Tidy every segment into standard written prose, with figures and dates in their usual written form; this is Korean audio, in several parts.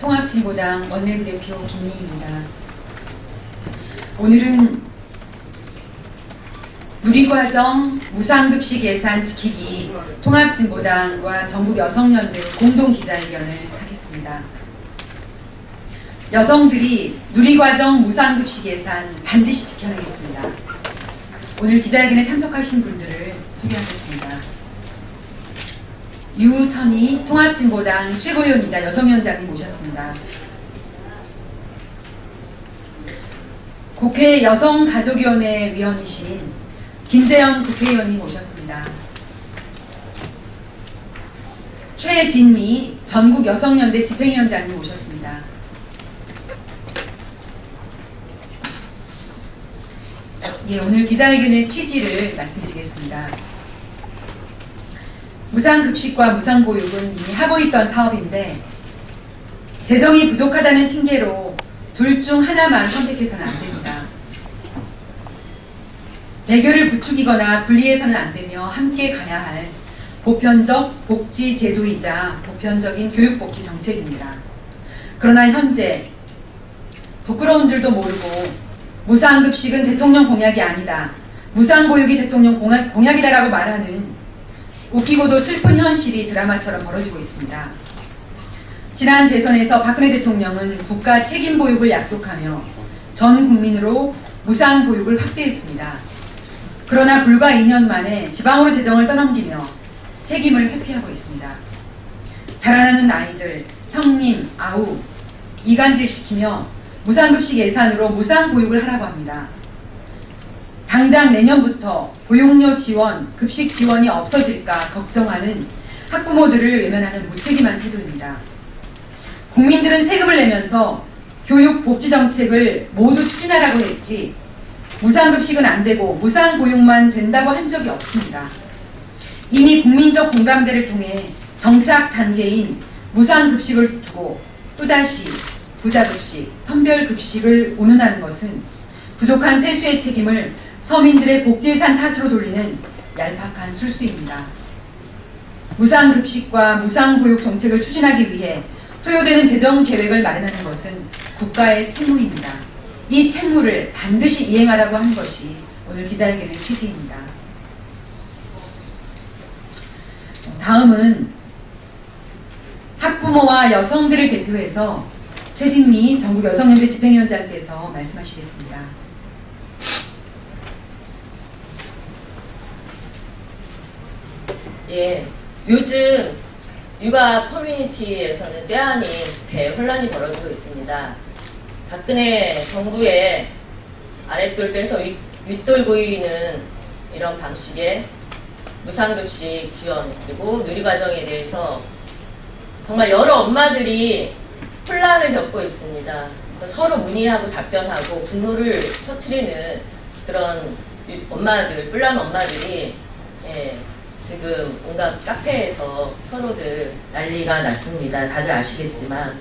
통합진보당 원내부대표 김미희입니다. 오늘은 누리과정 무상급식 예산 지키기 통합진보당과 전국여성연대 공동기자회견을 하겠습니다. 여성들이 누리과정 무상급식 예산 반드시 지켜내겠습니다. 오늘 기자회견에 참석하신 분들을 소개하겠습니다. 유선희 통합진보당 최고위원이자 여성위원장님 모셨습니다. 국회 여성가족위원회 위원이신 김재현 국회의원님 모셨습니다. 최진미 전국여성연대 집행위원장님 모셨습니다. 예, 오늘 기자회견의 취지를 말씀드리겠습니다. 무상급식과 무상보육은 이미 하고 있던 사업인데 재정이 부족하다는 핑계로 둘 중 하나만 선택해서는 안 됩니다. 대결을 부추기거나 분리해서는 안 되며 함께 가야 할 보편적 복지 제도이자 보편적인 교육복지 정책입니다. 그러나 현재 부끄러운 줄도 모르고 무상급식은 대통령 공약이 아니다, 무상보육이 대통령 공약이다라고 말하는 웃기고도 슬픈 현실이 드라마처럼 벌어지고 있습니다. 지난 대선에서 박근혜 대통령은 국가 책임 보육을 약속하며 전 국민으로 무상보육을 확대했습니다. 그러나 불과 2년 만에 지방으로 재정을 떠넘기며 책임을 회피하고 있습니다. 자라나는 아이들, 형님, 아우, 이간질시키며 무상급식 예산으로 무상보육을 하라고 합니다. 당장 내년부터 보육료 지원, 급식 지원이 없어질까 걱정하는 학부모들을 외면하는 무책임한 태도입니다. 국민들은 세금을 내면서 교육 복지 정책을 모두 추진하라고 했지 무상급식은 안 되고 무상보육만 된다고 한 적이 없습니다. 이미 국민적 공감대를 통해 정착 단계인 무상급식을 두고 또다시 부자급식, 선별급식을 운운하는 것은 부족한 세수의 책임을 서민들의 복지예산 탓으로 돌리는 얄팍한 술수입니다. 무상급식과 무상보육 정책을 추진하기 위해 소요되는 재정 계획을 마련하는 것은 국가의 책무입니다. 이 책무를 반드시 이행하라고 한 것이 오늘 기자회견의 취지입니다. 다음은 학부모와 여성들을 대표해서 최진미 전국여성연대 집행위원장께서 말씀하시겠습니다. 예, 요즘 육아 커뮤니티에서는 때 아닌 대혼란이 벌어지고 있습니다. 박근혜 정부의 아랫돌 빼서 윗돌 보이는 이런 방식의 무상급식 지원 그리고 누리과정에 대해서 정말 여러 엄마들이 혼란을 겪고 있습니다. 그러니까 서로 문의하고 답변하고 분노를 터뜨리는 그런 엄마들, 뿔난 엄마들이 지금 온갖 카페에서 서로들 난리가 났습니다. 다들 아시겠지만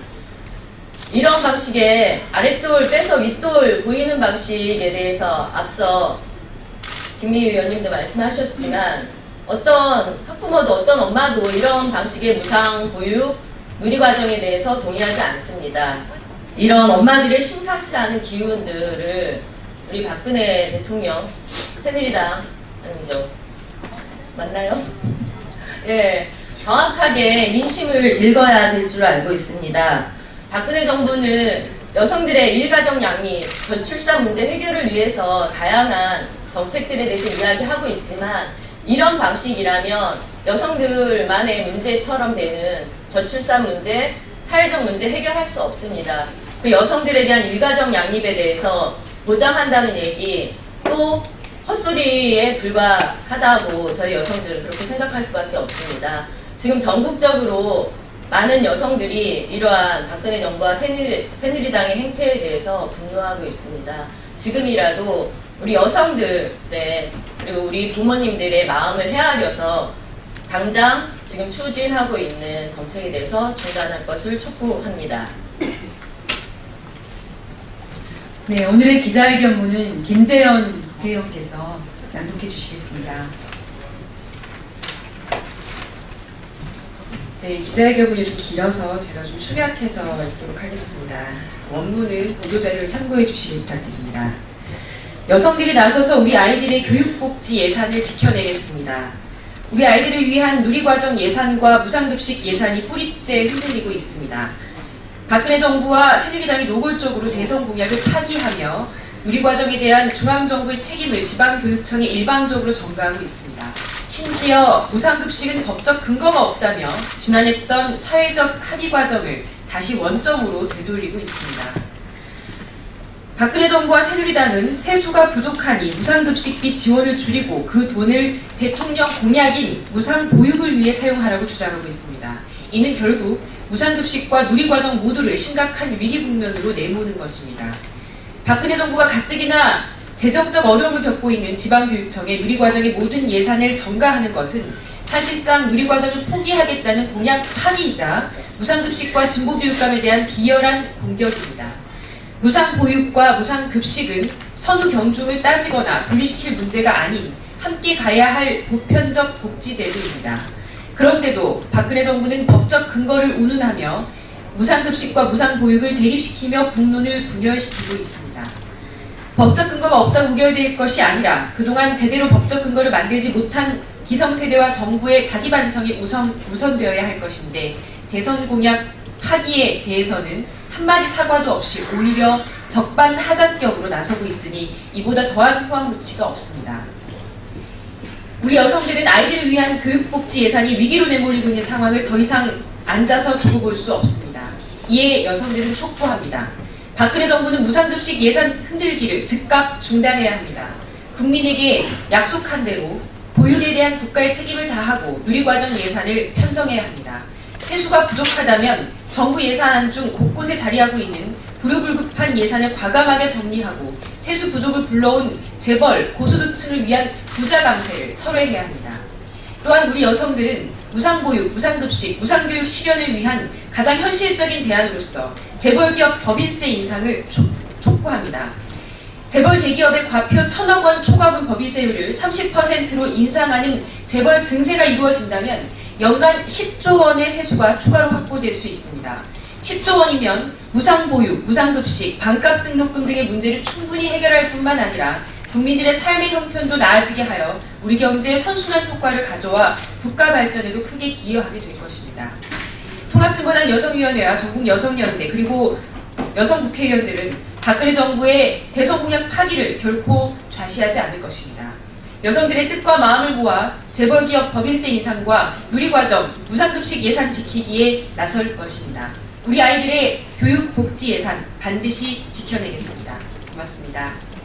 이런 방식의 아랫돌 빼서 윗돌 보이는 방식에 대해서 앞서 김미희 의원님도 말씀하셨지만 어떤 학부모도 어떤 엄마도 이런 방식의 무상보육 누리과정에 대해서 동의하지 않습니다. 이런 엄마들의 심상치 않은 기운들을 우리 박근혜 대통령 새누리당 아니죠 맞나요? 예, 정확하게 민심을 읽어야 될 줄 알고 있습니다. 박근혜 정부는 여성들의 일가정 양립, 저출산 문제 해결을 위해서 다양한 정책들에 대해서 이야기하고 있지만 이런 방식이라면 여성들만의 문제처럼 되는 저출산 문제, 사회적 문제 해결할 수 없습니다. 그 여성들에 대한 일가정 양립에 대해서 보장한다는 얘기 또 헛소리에 불과하다고 저희 여성들은 그렇게 생각할 수밖에 없습니다. 지금 전국적으로 많은 여성들이 이러한 박근혜 정부와 새누리당의 행태에 대해서 분노하고 있습니다. 지금이라도 우리 여성들의 그리고 우리 부모님들의 마음을 헤아려서 당장 지금 추진하고 있는 정책에 대해서 중단할 것을 촉구합니다. 네, 오늘의 기자회견문은 김재현 국회의원께서 낭독해 주시겠습니다. 네, 기자회견문이 좀 길어서 제가 좀 축약해서 읽도록 하겠습니다. 원문은 보도자료를 참고해 주시기 부탁드립니다. 여성들이 나서서 우리 아이들의 교육복지 예산을 지켜내겠습니다. 우리 아이들을 위한 누리과정 예산과 무상급식 예산이 뿌리째 흔들리고 있습니다. 박근혜 정부와 새누리당이 노골적으로 대선 공약을 파기하며 누리과정에 대한 중앙정부의 책임을 지방교육청에 일방적으로 전가하고 있습니다. 심지어 무상급식은 법적 근거가 없다며 지난했던 사회적 합의 과정을 다시 원점으로 되돌리고 있습니다. 박근혜 정부와 새누리당은 세수가 부족하니 무상급식비 지원을 줄이고 그 돈을 대통령 공약인 무상보육을 위해 사용하라고 주장하고 있습니다. 이는 결국 무상급식과 누리과정 모두를 심각한 위기 국면으로 내모는 것입니다. 박근혜 정부가 가뜩이나 재정적 어려움을 겪고 있는 지방교육청에 누리과정의 모든 예산을 전가하는 것은 사실상 누리과정을 포기하겠다는 공약 파기이자 무상급식과 진보교육감에 대한 비열한 공격입니다. 무상보육과 무상급식은 선후 경중을 따지거나 분리시킬 문제가 아닌 함께 가야 할 보편적 복지제도입니다. 그런데도 박근혜 정부는 법적 근거를 운운하며 무상급식과 무상보육을 대립시키며 국론을 분열시키고 있습니다. 법적 근거가 없다고 우결될 것이 아니라 그동안 제대로 법적 근거를 만들지 못한 기성세대와 정부의 자기 반성이 우선되어야 할 것인데 대선 공약 파기에 대해서는 한마디 사과도 없이 오히려 적반하장격으로 나서고 있으니 이보다 더한 후한무치가 없습니다. 우리 여성들은 아이들을 위한 교육복지 예산이 위기로 내몰리고 있는 상황을 더 이상 앉아서 두고 볼 수 없습니다. 이에 여성들은 촉구합니다. 박근혜 정부는 무상급식 예산 흔들기를 즉각 중단해야 합니다. 국민에게 약속한 대로 보육에 대한 국가의 책임을 다하고 누리과정 예산을 편성해야 합니다. 세수가 부족하다면 정부 예산안 중 곳곳에 자리하고 있는 불효불급한 예산을 과감하게 정리하고 세수 부족을 불러온 재벌, 고소득층을 위한 부자 강세를 철회해야 합니다. 또한 우리 여성들은 무상보육, 무상급식, 무상교육 실현을 위한 가장 현실적인 대안으로서 재벌기업 법인세 인상을 촉구합니다. 재벌 대기업의 과표 1,000억 원 초과분 법인세율을 30%로 인상하는 재벌 증세가 이루어진다면 연간 10조 원의 세수가 추가로 확보될 수 있습니다. 10조 원이면 무상보육, 무상급식, 반값 등록금 등의 문제를 충분히 해결할 뿐만 아니라 국민들의 삶의 형편도 나아지게 하여 우리 경제에 선순환 효과를 가져와 국가 발전에도 크게 기여하게 될 것입니다. 통합진보당 여성위원회와 전국여성연대 그리고 여성국회의원들은 박근혜 정부의 대선 공약 파기를 결코 좌시하지 않을 것입니다. 여성들의 뜻과 마음을 모아 재벌기업 법인세 인상과 누리과정, 무상급식 예산 지키기에 나설 것입니다. 우리 아이들의 교육 복지 예산 반드시 지켜내겠습니다. 고맙습니다.